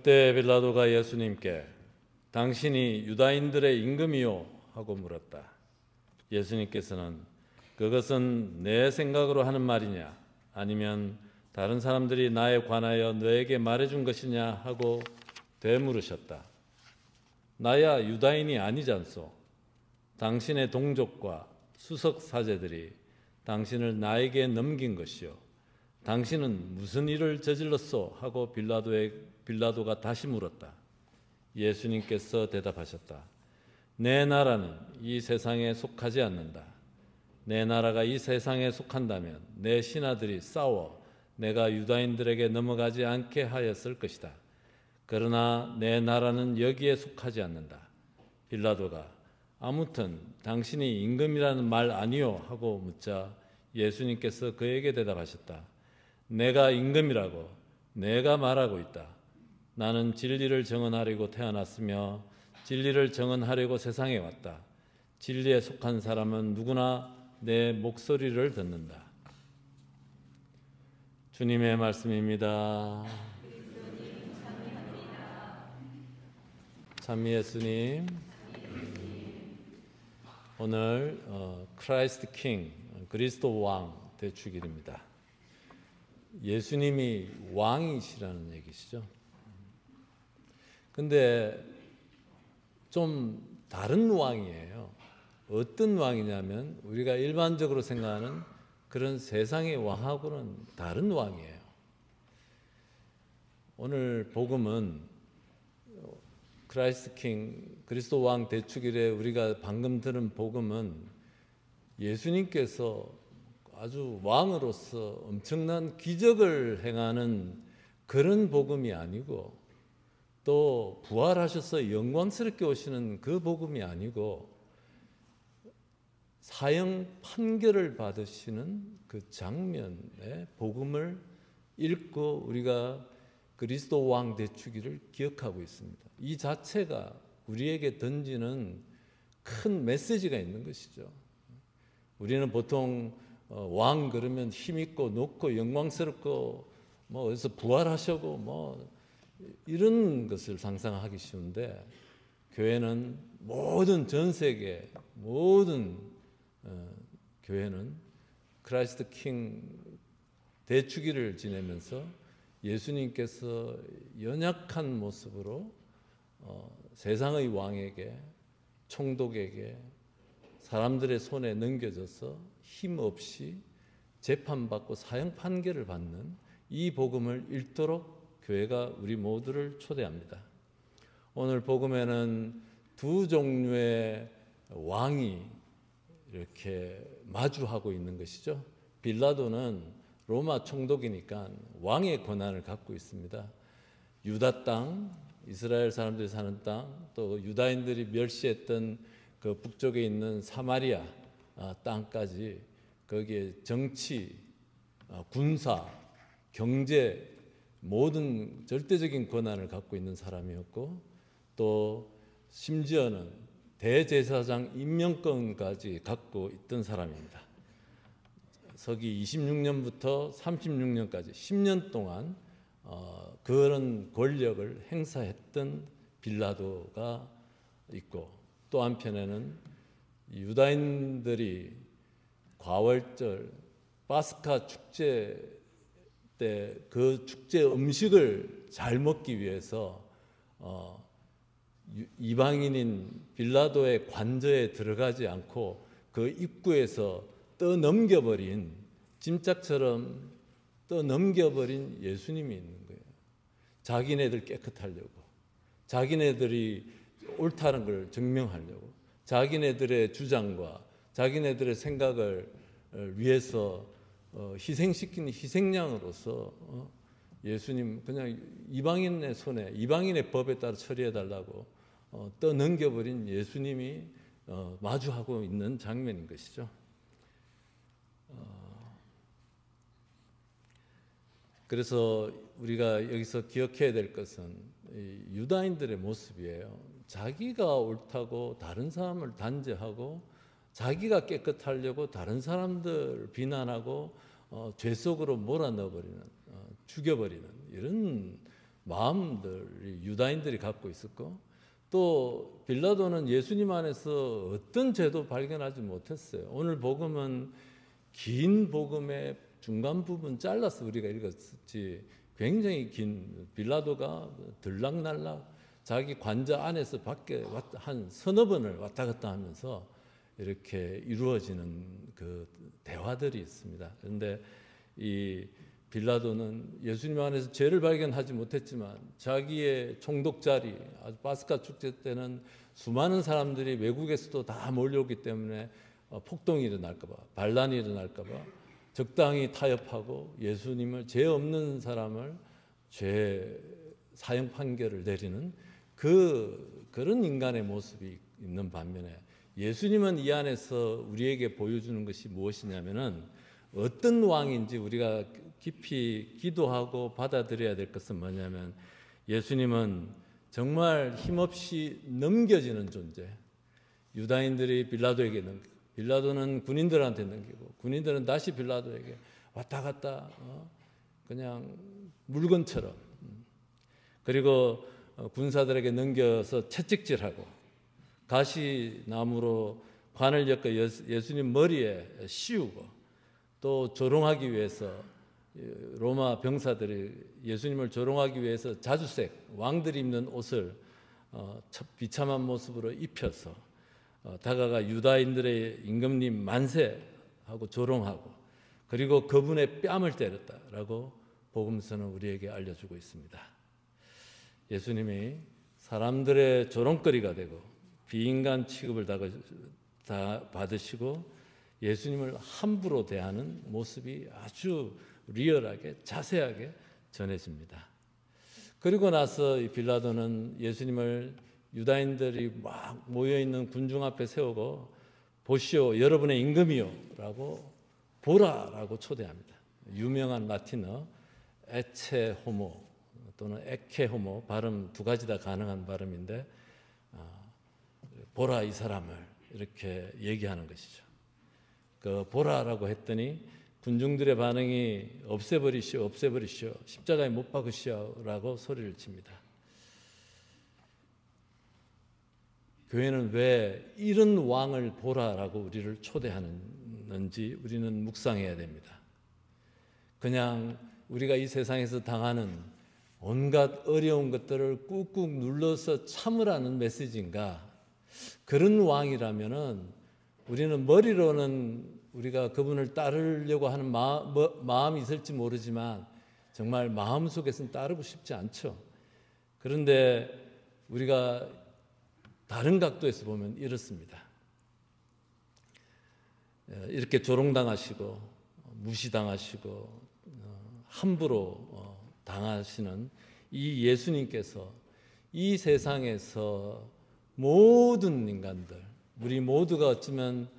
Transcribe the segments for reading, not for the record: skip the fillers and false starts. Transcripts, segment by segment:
그때 빌라도가 예수님께 당신이 유다인들의 임금이요 하고 물었다. 예수님께서는 그것은 내 생각으로 하는 말이냐 아니면 다른 사람들이 나에 관하여 너에게 말해준 것이냐 하고 되물으셨다. 나야 유다인이 아니잖소. 당신의 동족과 수석 사제들이 당신을 나에게 넘긴 것이요 당신은 무슨 일을 저질렀소? 하고 빌라도가 다시 물었다. 예수님께서 대답하셨다. 내 나라는 이 세상에 속하지 않는다. 내 나라가 이 세상에 속한다면 내 신하들이 싸워 내가 유다인들에게 넘어가지 않게 하였을 것이다. 그러나 내 나라는 여기에 속하지 않는다. 빌라도가 아무튼 당신이 임금이라는 말 아니요 하고 묻자 예수님께서 그에게 대답하셨다. 내가 임금이라고 내가 말하고 있다. 나는 진리를 증언하려고 태어났으며 진리를 증언하려고 세상에 왔다. 진리에 속한 사람은 누구나 내 목소리를 듣는다. 주님의 말씀입니다. 참 예수님, 오늘 크라이스트 킹, 그리스도 왕 대축일입니다. 예수님이 왕이시라는 얘기시죠. 근데 좀 다른 왕이에요. 어떤 왕이냐면 우리가 일반적으로 생각하는 그런 세상의 왕하고는 다른 왕이에요. 오늘 복음은 크라이스트 킹, 그리스도 왕 대축일에 우리가 방금 들은 복음은 예수님께서 아주 왕으로서 엄청난 기적을 행하는 그런 복음이 아니고 또 부활하셔서 영광스럽게 오시는 그 복음이 아니고 사형 판결을 받으시는 그 장면의 복음을 읽고 우리가 그리스도 왕 대축일을 기억하고 있습니다. 이 자체가 우리에게 던지는 큰 메시지가 있는 것이죠. 우리는 보통 왕 그러면 힘있고 높고 영광스럽고 뭐 어디서 부활하셔고 뭐 이런 것을 상상하기 쉬운데 교회는 모든 전 세계 모든 교회는 크라이스트 킹 대축일을 지내면서 예수님께서 연약한 모습으로 세상의 왕에게 총독에게 사람들의 손에 넘겨져서 힘없이 재판받고 사형 판결을 받는 이 복음을 읽도록 교회가 우리 모두를 초대합니다. 오늘 복음에는 두 종류의 왕이 이렇게 마주하고 있는 것이죠. 빌라도는 로마 총독이니까 왕의 권한을 갖고 있습니다. 유다 땅, 이스라엘 사람들이 사는 땅, 또 유다인들이 멸시했던 그 북쪽에 있는 사마리아 땅까지 거기에 정치, 군사, 경제 모든 절대적인 권한을 갖고 있는 사람이었고 또 심지어는 대제사장 임명권까지 갖고 있던 사람입니다. 서기 26년부터 36년까지 10년 동안 그런 권력을 행사했던 빌라도가 있고 또 한편에는 유다인들이 과월절 파스카 축제 때 그 축제 음식을 잘 먹기 위해서 이방인인 빌라도의 관저에 들어가지 않고 그 입구에서 떠넘겨버린 짐짝처럼 떠넘겨버린 예수님이 있는 거예요. 자기네들 깨끗하려고, 자기네들이 옳다는 걸 증명하려고, 자기네들의 주장과 자기네들의 생각을 위해서 희생시킨 희생양으로서 예수님 그냥 이방인의 손에 이방인의 법에 따라 처리해달라고 떠넘겨버린 예수님이 마주하고 있는 장면인 것이죠. 그래서 우리가 여기서 기억해야 될 것은 유다인들의 모습이에요. 자기가 옳다고 다른 사람을 단죄하고 자기가 깨끗하려고 다른 사람들 비난하고 죄 속으로 몰아넣어버리는 죽여버리는 이런 마음들이 유다인들이 갖고 있었고, 또 빌라도는 예수님 안에서 어떤 죄도 발견하지 못했어요. 오늘 복음은 긴 복음의 중간 부분 잘라서 우리가 읽었지, 굉장히 긴, 빌라도가 들락날락 자기 관저 안에서 밖에 한 서너 번을 왔다 갔다 하면서 이렇게 이루어지는 그 대화들이 있습니다. 그런데 이 빌라도는 예수님 안에서 죄를 발견하지 못했지만 자기의 총독자리, 아주 파스카 축제 때는 수많은 사람들이 외국에서도 다 몰려오기 때문에 폭동이 일어날까 봐, 반란이 일어날까 봐 적당히 타협하고 예수님을, 죄 없는 사람을 죄 사형 판결을 내리는 그런 인간의 모습이 있는 반면에, 예수님은 이 안에서 우리에게 보여주는 것이 무엇이냐면은, 어떤 왕인지 우리가 깊이 기도하고 받아들여야 될 것은 뭐냐면, 예수님은 정말 힘없이 넘겨지는 존재. 유다인들이 빌라도에게 넘기고, 빌라도는 군인들한테 넘기고, 군인들은 다시 빌라도에게 왔다 갔다 그냥 물건처럼, 그리고 군사들에게 넘겨서 채찍질하고 가시나무로 관을 엮어 예수님 머리에 씌우고, 또 조롱하기 위해서 로마 병사들이 예수님을 조롱하기 위해서 자주색, 왕들이 입는 옷을 비참한 모습으로 입혀서 다가가 유다인들의 임금님 만세하고 조롱하고, 그리고 그분의 뺨을 때렸다라고 복음서는 우리에게 알려주고 있습니다. 예수님이 사람들의 조롱거리가 되고 비인간 취급을 다 받으시고 예수님을 함부로 대하는 모습이 아주 리얼하게, 자세하게 전해집니다. 그리고 나서 이 빌라도는 예수님을 유다인들이 막 모여있는 군중 앞에 세우고, 보시오 여러분의 임금이요 라고, 보라라고 초대합니다. 유명한 라틴어 에체 호모 또는 에케 호모, 발음 두 가지 다 가능한 발음인데, 보라 이 사람을, 이렇게 얘기하는 것이죠. 그 보라라고 했더니 군중들의 반응이 없애버리시오, 없애버리시오, 십자가에 못 박으시오라고 소리를 칩니다. 교회는 왜 이런 왕을 보라라고 우리를 초대하는지 우리는 묵상해야 됩니다. 그냥 우리가 이 세상에서 당하는 온갖 어려운 것들을 꾹꾹 눌러서 참으라는 메시지인가? 그런 왕이라면은 우리는 머리로는 우리가 그분을 따르려고 하는 마음이 있을지 모르지만 정말 마음속에서는 따르고 싶지 않죠. 그런데 우리가 다른 각도에서 보면 이렇습니다. 이렇게 조롱당하시고 무시당하시고 함부로 당하시는 이 예수님께서 이 세상에서 모든 인간들, 우리 모두가 어쩌면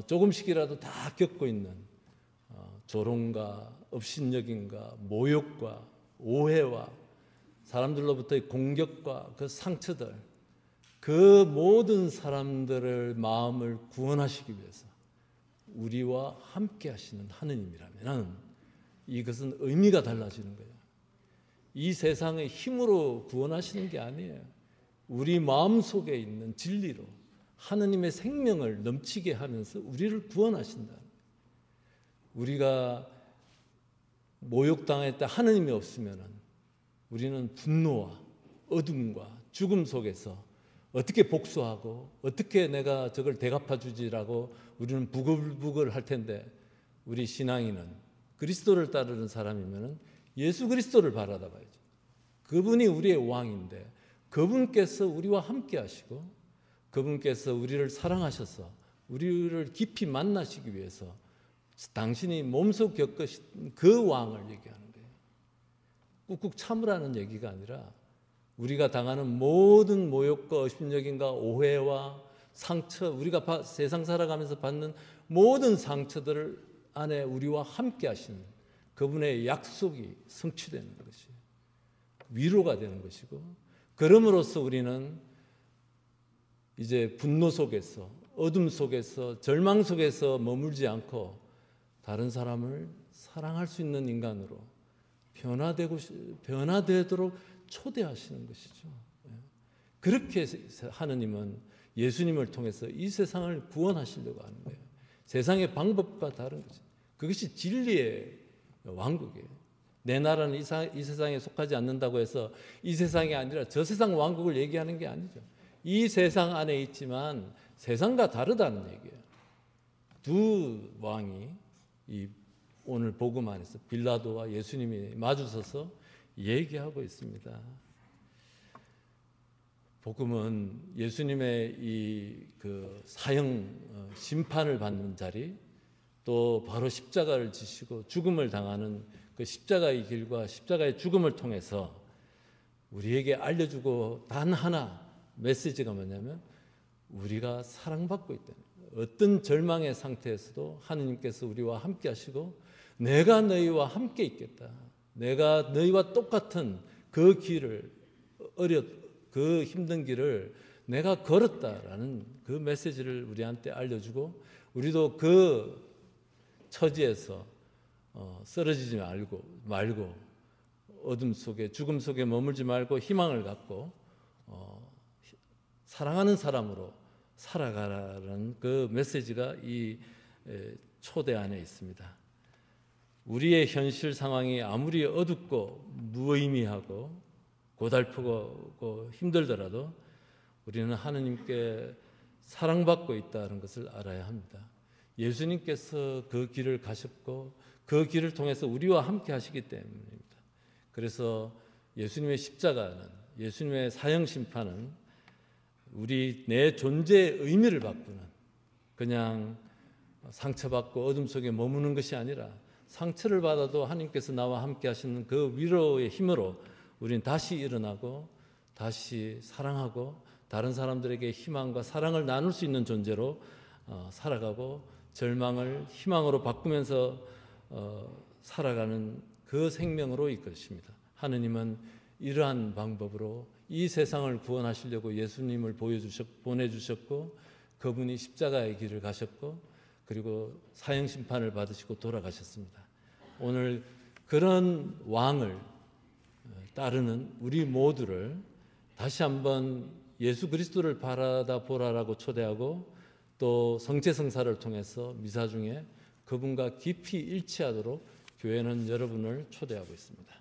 조금씩이라도 다 겪고 있는 조롱과 업신여김과 모욕과 오해와 사람들로부터의 공격과 그 상처들, 그 모든 사람들의 마음을 구원하시기 위해서 우리와 함께 하시는 하느님이라면 이것은 의미가 달라지는 거예요. 이 세상의 힘으로 구원하시는 게 아니에요. 우리 마음속에 있는 진리로 하느님의 생명을 넘치게 하면서 우리를 구원하신다. 우리가 모욕당했다 하느님이 없으면 우리는 분노와 어둠과 죽음 속에서 어떻게 복수하고 어떻게 내가 저걸 대갚아 주지라고 우리는 부글부글 할 텐데, 우리 신앙인은 그리스도를 따르는 사람이면 예수 그리스도를 바라다 봐야죠. 그분이 우리의 왕인데 그분께서 우리와 함께 하시고 그분께서 우리를 사랑하셔서 우리를 깊이 만나시기 위해서 당신이 몸소 겪으신 그 왕을 얘기하는 거예요. 꾹꾹 참으라는 얘기가 아니라 우리가 당하는 모든 모욕과 업신여김과 오해와 상처, 우리가 세상 살아가면서 받는 모든 상처들을 안에 우리와 함께 하시는 그분의 약속이 성취되는 것이 위로가 되는 것이고, 그럼으로써 우리는 이제 분노 속에서, 어둠 속에서, 절망 속에서 머물지 않고 다른 사람을 사랑할 수 있는 인간으로, 변화되도록 초대하시는 것이죠. 그렇게 하느님은 예수님을 통해서 이 세상을 구원하시려고 하는 거예요. 세상의 방법과 다른 거죠. 그것이 진리의 왕국이에요. 내 나라는 이 세상에 속하지 않는다고 해서 이 세상이 아니라 저 세상 왕국을 얘기하는 게 아니죠. 이 세상 안에 있지만 세상과 다르다는 얘기예요. 두 왕이 이 오늘 복음 안에서 빌라도와 예수님이 마주서서 얘기하고 있습니다. 복음은 예수님의 이 그 사형 심판을 받는 자리, 또 바로 십자가를 지시고 죽음을 당하는 그 십자가의 길과 십자가의 죽음을 통해서 우리에게 알려주고 단 하나 메시지가 뭐냐면 우리가 사랑받고 있다는 거예요. 어떤 절망의 상태에서도 하느님께서 우리와 함께 하시고 내가 너희와 함께 있겠다. 내가 너희와 똑같은 그 길을 그 힘든 길을 내가 걸었다라는 그 메시지를 우리한테 알려주고 우리도 그 처지에서 쓰러지지 말고 어둠 속에 죽음 속에 머물지 말고 희망을 갖고 사랑하는 사람으로 살아가라는 그 메시지가 이 초대 안에 있습니다. 우리의 현실 상황이 아무리 어둡고 무의미하고 고달프고 힘들더라도 우리는 하느님께 사랑받고 있다는 것을 알아야 합니다. 예수님께서 그 길을 가셨고 그 길을 통해서 우리와 함께 하시기 때문입니다. 그래서 예수님의 십자가는, 예수님의 사형 심판은 우리 내 존재의 의미를 바꾸는, 그냥 상처받고 어둠 속에 머무는 것이 아니라 상처를 받아도 하나님께서 나와 함께 하시는 그 위로의 힘으로 우리는 다시 일어나고 다시 사랑하고 다른 사람들에게 희망과 사랑을 나눌 수 있는 존재로 살아가고 절망을 희망으로 바꾸면서 살아가는 그 생명으로 이끄십니다. 하느님은 이러한 방법으로 이 세상을 구원하시려고 예수님을 보내주셨고 그분이 십자가의 길을 가셨고 그리고 사형 심판을 받으시고 돌아가셨습니다. 오늘 그런 왕을 따르는 우리 모두를 다시 한번 예수 그리스도를 바라다 보라라고 초대하고 또 성체성사를 통해서 미사 중에 그분과 깊이 일치하도록 교회는 여러분을 초대하고 있습니다.